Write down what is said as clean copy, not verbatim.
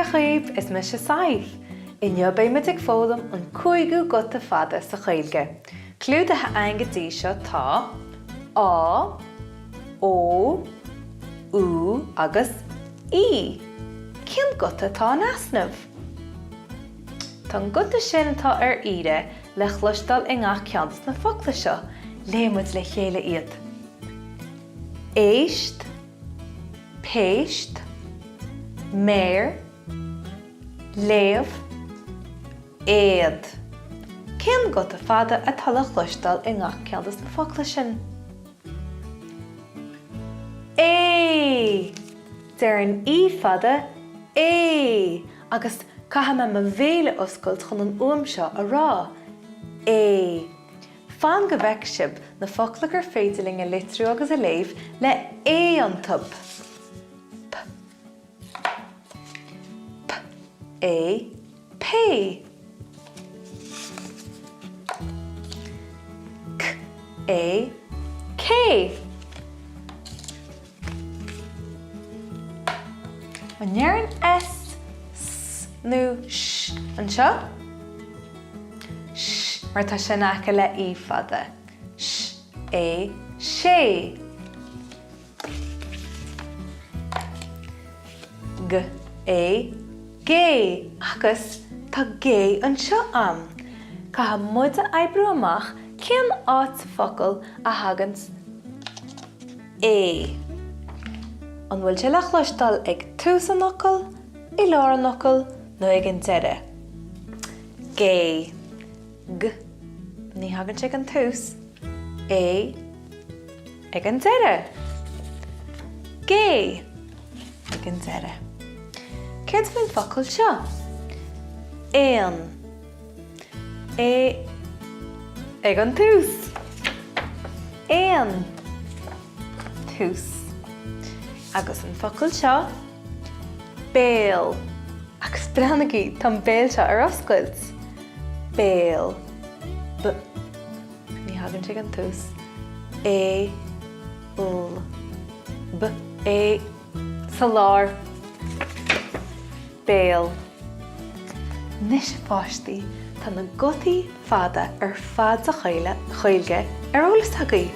Foghraíocht is me se Saidhbh. Inne bhfíseán an cúigiú ghuta fhada sa gaeilge. Clúdathe aongadtí seo tá á, ó, ú agus í. Cén ghuta tá an easnamh? Tá an ghuta sin atá ar ire le chluisteáil i ngach ceantas na fogla seo, léimid le chéile iad. Éist, péist, méir, léamh, éad. Cén ghuta fhada atá le chluisteáil i ngach ceantas na fogla sin? É! Deir an í fhada é, agus caithe me bhéle oscailt chun an uam seo a rá. É. Fan go bheic sibh na fogla gur féidirling a litriú agus a léamh le é an tub. P. P. É. P. C. É. K. Wanneer an S, S, nó S an seo? S, mar tá sin aca le í fhada. S, é, sé. G, é, gé. Agus tá gé an seo am. Caithe muid a oibriú amach cén áit focail a thugant é. An bhfuil sé le chluisteáil ag tús an nocail, i lear an nocail, nó ag an deire. Gé. G. Ní hagann sé an tús. É. Ag an deire. Gé. Ag an deire. Céad faoin focail seo? Éan. É. Ag an tús. Éan. Tús. Agus an focail seo, béal. Agus breannaí tá béal seo ar oscailt. Béal. B. Ní hagann sé an tús. É. L. B. É. Sa lár. Béal. Nis fáistí tá na gutaí fhada ar fad sa gaeilge ar eolas agaí.